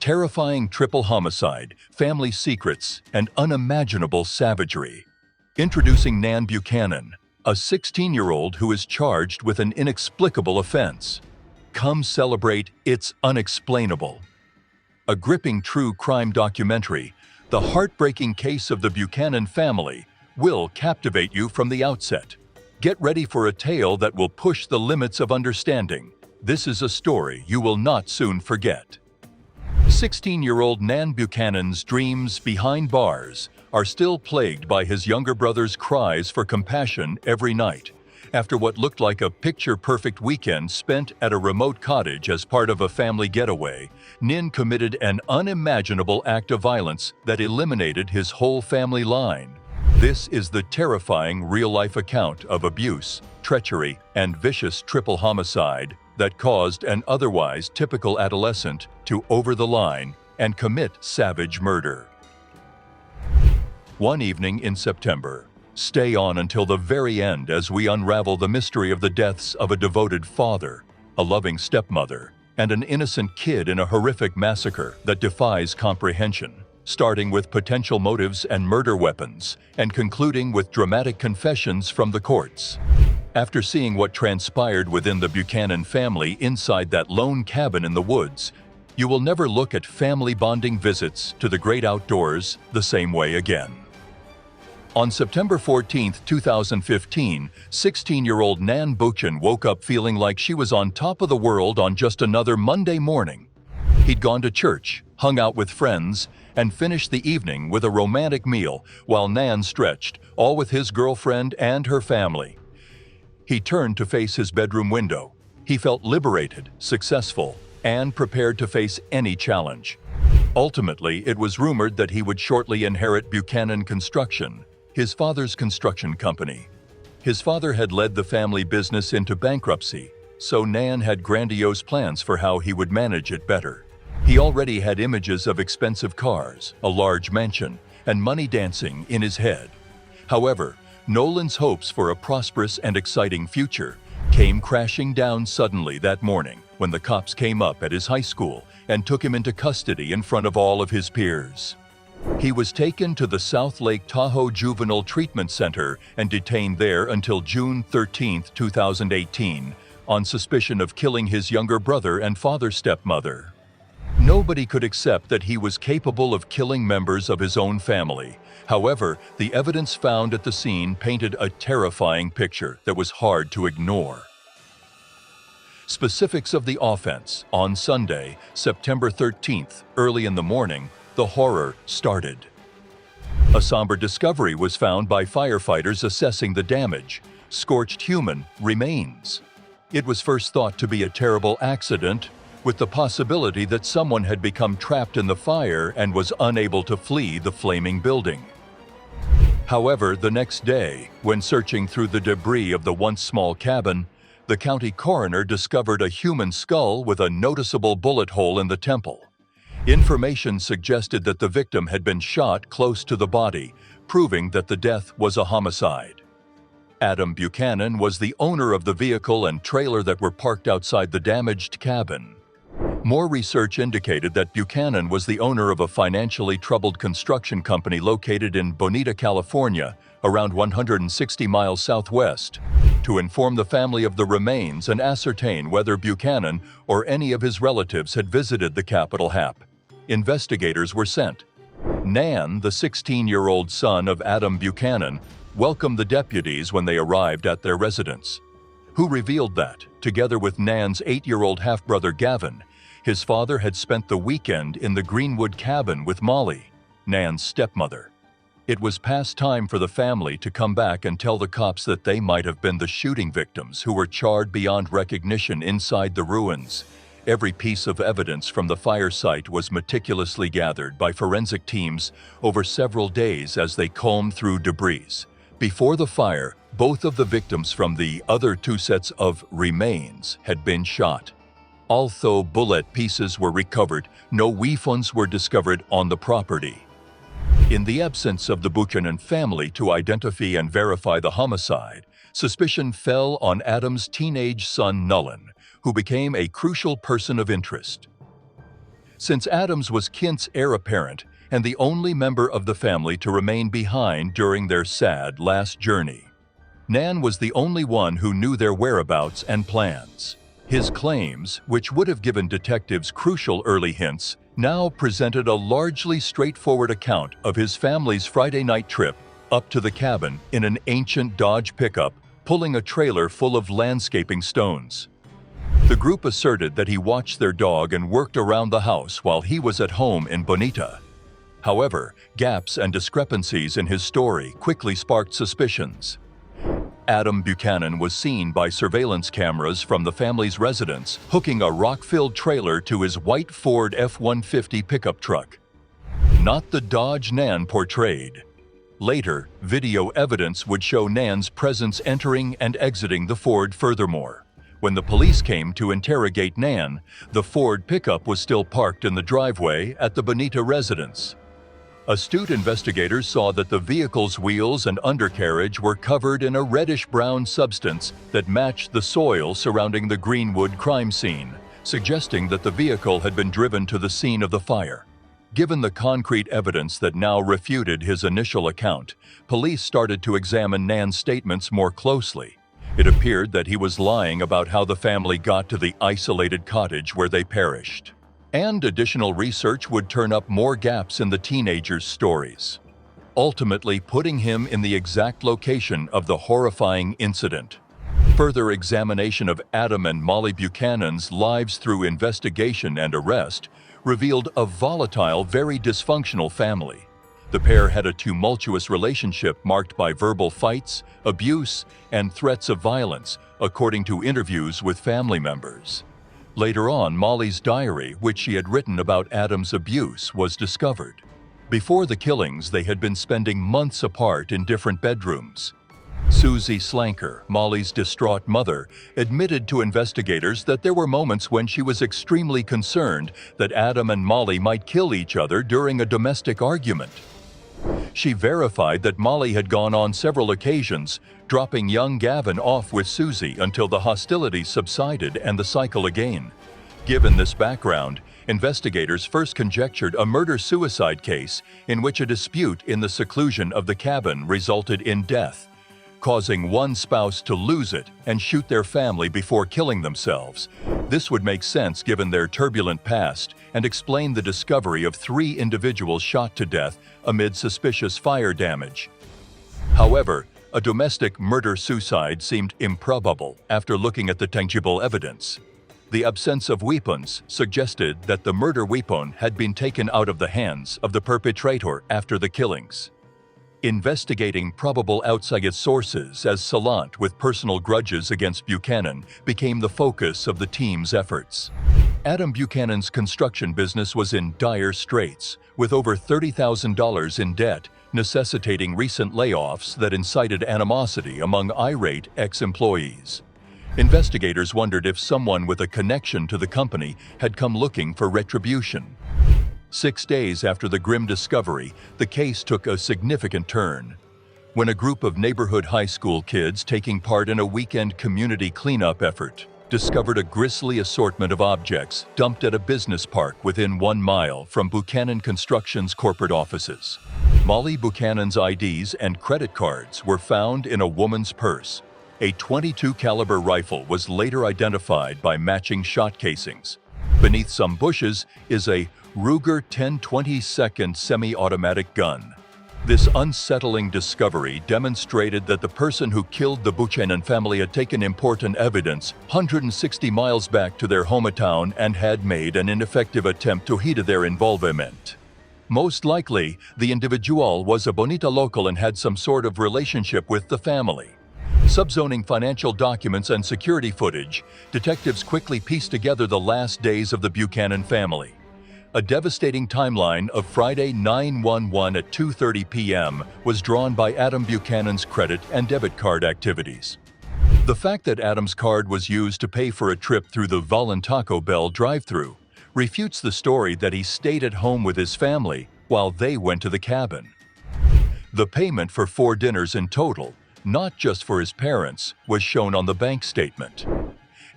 terrifying triple homicide, family secrets, and unimaginable savagery. Introducing Nan Buchanan, a 16-year-old who is charged with an inexplicable offense. Come celebrate It's Unexplainable. A gripping true crime documentary, the heartbreaking case of the Buchanan family, will captivate you from the outset. Get ready for a tale that will push the limits of understanding. This is a story you will not soon forget. 16-year-old Nan Buchanan's dreams behind bars are still plagued by his younger brother's cries for compassion every night. After what looked like a picture-perfect weekend spent at a remote cottage as part of a family getaway, Nin committed an unimaginable act of violence that eliminated his whole family line. This is the terrifying real-life account of abuse, treachery, and vicious triple homicide that caused an otherwise typical adolescent to over the line and commit savage murder. One evening in September. Stay on until the very end as we unravel the mystery of the deaths of a devoted father, a loving stepmother, and an innocent kid in a horrific massacre that defies comprehension, starting with potential motives and murder weapons, and concluding with dramatic confessions from the courts. After seeing what transpired within the Buchanan family inside that lone cabin in the woods, you will never look at family bonding visits to the great outdoors the same way again. On September 14, 2015, 16-year-old Nan Buchanan woke up feeling like she was on top of the world on just another Monday morning. He'd gone to church, hung out with friends, and finished the evening with a romantic meal while Nan stretched, all with his girlfriend and her family. He turned to face his bedroom window. He felt liberated, successful, and prepared to face any challenge. Ultimately, it was rumored that he would shortly inherit Buchanan Construction, his father's construction company. His father had led the family business into bankruptcy, so Nan had grandiose plans for how he would manage it better. He already had images of expensive cars, a large mansion, and money dancing in his head. However, Nolan's hopes for a prosperous and exciting future came crashing down suddenly that morning when the cops came up at his high school and took him into custody in front of all of his peers. He was taken to the South Lake Tahoe Juvenile Treatment Center and detained there until June 13, 2018, on suspicion of killing his younger brother and father's stepmother. Nobody could accept that he was capable of killing members of his own family. However, the evidence found at the scene painted a terrifying picture that was hard to ignore. Specifics of the offense. On Sunday, September 13th, early in the morning, the horror started. A somber discovery was found by firefighters assessing the damage: scorched human remains. It was first thought to be a terrible accident, with the possibility that someone had become trapped in the fire and was unable to flee the flaming building. However, the next day, when searching through the debris of the once small cabin, the county coroner discovered a human skull with a noticeable bullet hole in the temple. Information suggested that the victim had been shot close to the body, proving that the death was a homicide. Adam Buchanan was the owner of the vehicle and trailer that were parked outside the damaged cabin. More research indicated that Buchanan was the owner of a financially troubled construction company located in Bonita, California, around 160 miles southwest. To inform the family of the remains and ascertain whether Buchanan or any of his relatives had visited the Capitol Hap, investigators were sent. Nan, the 16-year-old son of Adam Buchanan, welcomed the deputies when they arrived at their residence, who revealed that, together with Nan's 8-year-old half-brother Gavin, his father had spent the weekend in the Greenwood cabin with Molly, Nan's stepmother. It was past time for the family to come back and tell the cops that they might have been the shooting victims who were charred beyond recognition inside the ruins. Every piece of evidence from the fire site was meticulously gathered by forensic teams over several days as they combed through debris. Before the fire, both of the victims from the other two sets of remains had been shot. Although bullet pieces were recovered, no weapons were discovered on the property. In the absence of the Buchanan family to identify and verify the homicide, suspicion fell on Adam's teenage son Nolan, who became a crucial person of interest. Since Adams was Kint's heir apparent and the only member of the family to remain behind during their sad last journey, Nan was the only one who knew their whereabouts and plans. His claims, which would have given detectives crucial early hints, now presented a largely straightforward account of his family's Friday night trip up to the cabin in an ancient Dodge pickup, pulling a trailer full of landscaping stones. The group asserted that he watched their dog and worked around the house while he was at home in Bonita. However, gaps and discrepancies in his story quickly sparked suspicions. Adam Buchanan was seen by surveillance cameras from the family's residence hooking a rock-filled trailer to his white Ford F-150 pickup truck. Not the Dodge Nan portrayed. Later, video evidence would show Nan's presence entering and exiting the Ford. Furthermore, when the police came to interrogate Nan, the Ford pickup was still parked in the driveway at the Bonita residence. Astute investigators saw that the vehicle's wheels and undercarriage were covered in a reddish-brown substance that matched the soil surrounding the Greenwood crime scene, suggesting that the vehicle had been driven to the scene of the fire. Given the concrete evidence that now refuted his initial account, police started to examine Nan's statements more closely. It appeared that he was lying about how the family got to the isolated cottage where they perished. And additional research would turn up more gaps in the teenager's stories, ultimately putting him in the exact location of the horrifying incident. Further examination of Adam and Molly Buchanan's lives through investigation and arrest revealed a volatile, very dysfunctional family. The pair had a tumultuous relationship marked by verbal fights, abuse, and threats of violence, according to interviews with family members. Later on, Molly's diary, which she had written about Adam's abuse, was discovered. Before the killings, they had been spending months apart in different bedrooms. Susie Slanker, Molly's distraught mother, admitted to investigators that there were moments when she was extremely concerned that Adam and Molly might kill each other during a domestic argument. She verified that Molly had gone on several occasions, dropping young Gavin off with Susie until the hostilities subsided and the cycle again. Given this background, investigators first conjectured a murder-suicide case in which a dispute in the seclusion of the cabin resulted in death, causing one spouse to lose it and shoot their family before killing themselves. This would make sense given their turbulent past and explain the discovery of 3 individuals shot to death amid suspicious fire damage. However, a domestic murder-suicide seemed improbable after looking at the tangible evidence. The absence of weapons suggested that the murder weapon had been taken out of the hands of the perpetrator after the killings. Investigating probable outside sources as Salant with personal grudges against Buchanan became the focus of the team's efforts. Adam Buchanan's construction business was in dire straits, with over $30,000 in debt, necessitating recent layoffs that incited animosity among irate ex-employees. Investigators wondered if someone with a connection to the company had come looking for retribution. 6 days after the grim discovery, the case took a significant turn. When a group of neighborhood high school kids taking part in a weekend community cleanup effort discovered a grisly assortment of objects dumped at a business park within 1 mile from Buchanan Construction's corporate offices. Molly Buchanan's IDs and credit cards were found in a woman's purse. A .22 caliber rifle was later identified by matching shot casings. Beneath some bushes is a Ruger 10/22 semi-automatic gun. This unsettling discovery demonstrated that the person who killed the Buchanan family had taken important evidence 160 miles back to their hometown and had made an ineffective attempt to hide their involvement. Most likely, the individual was a Bonita local and had some sort of relationship with the family. Subzoning financial documents and security footage, detectives quickly pieced together the last days of the Buchanan family. A devastating timeline of Friday 9/11 at 2:30 p.m. was drawn by Adam Buchanan's credit and debit card activities. The fact that Adam's card was used to pay for a trip through the Volun Taco Bell drive-thru refutes the story that he stayed at home with his family while they went to the cabin. The payment for 4 dinners in total, not just for his parents, was shown on the bank statement.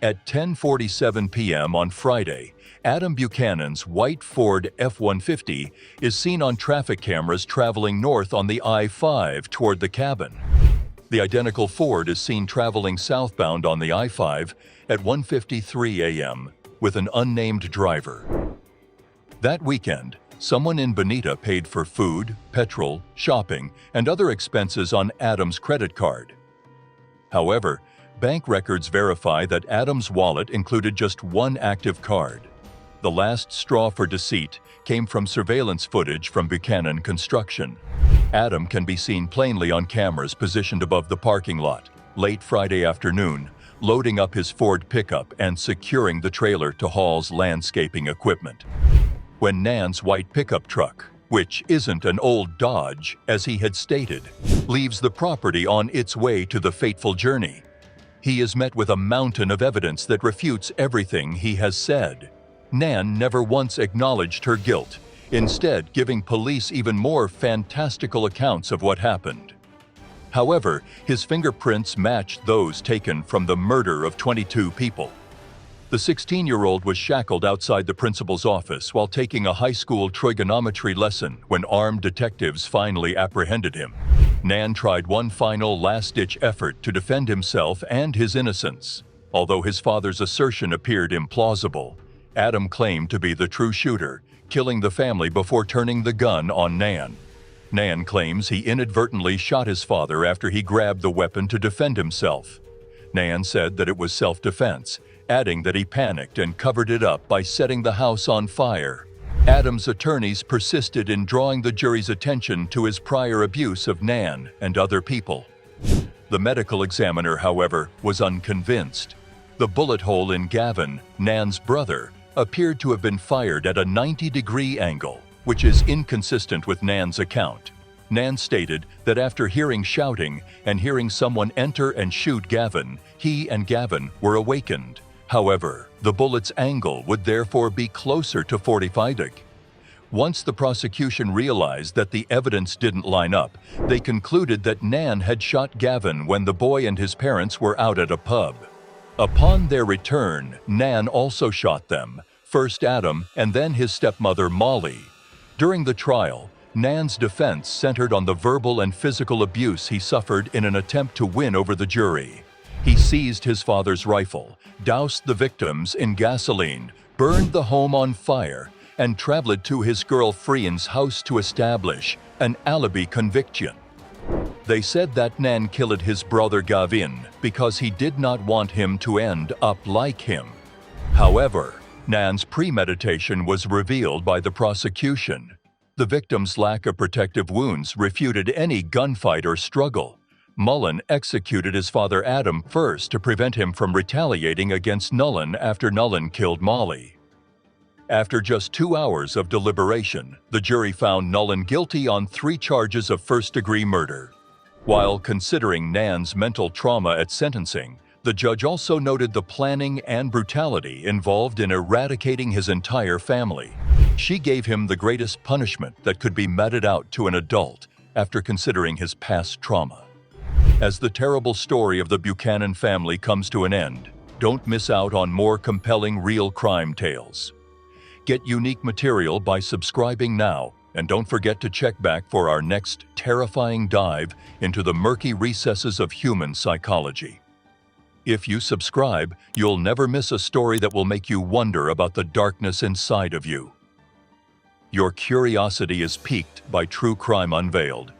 At 10:47 p.m. on Friday, Adam Buchanan's white Ford F-150 is seen on traffic cameras traveling north on the I-5 toward the cabin. The identical Ford is seen traveling southbound on the I-5 at 1:53 a.m. with an unnamed driver. That weekend, someone in Bonita paid for food, petrol, shopping, and other expenses on Adam's credit card. However, bank records verify that Adam's wallet included just one active card. The last straw for deceit came from surveillance footage from Buchanan construction. Adam can be seen plainly on cameras positioned above the parking lot, late Friday afternoon, loading up his Ford pickup and securing the trailer to haul's landscaping equipment. When Nan's white pickup truck, which isn't an old Dodge, as he had stated, leaves the property on its way to the fateful journey, he is met with a mountain of evidence that refutes everything he has said. Nan never once acknowledged her guilt, instead giving police even more fantastical accounts of what happened. However, his fingerprints matched those taken from the murder of 22 people. The 16-year-old was shackled outside the principal's office while taking a high school trigonometry lesson when armed detectives finally apprehended him. Nan tried one final last-ditch effort to defend himself and his innocence. Although his father's assertion appeared implausible, Adam claimed to be the true shooter, killing the family before turning the gun on Nan. Nan claims he inadvertently shot his father after he grabbed the weapon to defend himself. Nan said that it was self-defense, adding that he panicked and covered it up by setting the house on fire. Adam's attorneys persisted in drawing the jury's attention to his prior abuse of Nan and other people. The medical examiner, however, was unconvinced. The bullet hole in Gavin, Nan's brother, appeared to have been fired at a 90-degree angle, which is inconsistent with Nan's account. Nan stated that after hearing shouting and hearing someone enter and shoot Gavin, he and Gavin were awakened. However, the bullet's angle would therefore be closer to 45°. Once the prosecution realized that the evidence didn't line up, they concluded that Nan had shot Gavin when the boy and his parents were out at a pub. Upon their return, Nan also shot them, first Adam and then his stepmother Molly. During the trial, Nan's defense centered on the verbal and physical abuse he suffered in an attempt to win over the jury. He seized his father's rifle, doused the victims in gasoline, burned the home on fire, and traveled to his girlfriend's house to establish an alibi conviction. They said that Nan killed his brother Gavin because he did not want him to end up like him. However, Nan's premeditation was revealed by the prosecution. The victim's lack of protective wounds refuted any gunfight or struggle. Mullen executed his father Adam first to prevent him from retaliating against Mullen after Mullen killed Molly. After just 2 hours of deliberation, the jury found Mullen guilty on 3 charges of first-degree murder. While considering Nan's mental trauma at sentencing, the judge also noted the planning and brutality involved in eradicating his entire family. She gave him the greatest punishment that could be meted out to an adult after considering his past trauma. As the terrible story of the Buchanan family comes to an end, don't miss out on more compelling real crime tales. Get unique material by subscribing now, and don't forget to check back for our next terrifying dive into the murky recesses of human psychology. If you subscribe, you'll never miss a story that will make you wonder about the darkness inside of you. Your curiosity is piqued by True Crime Unveiled.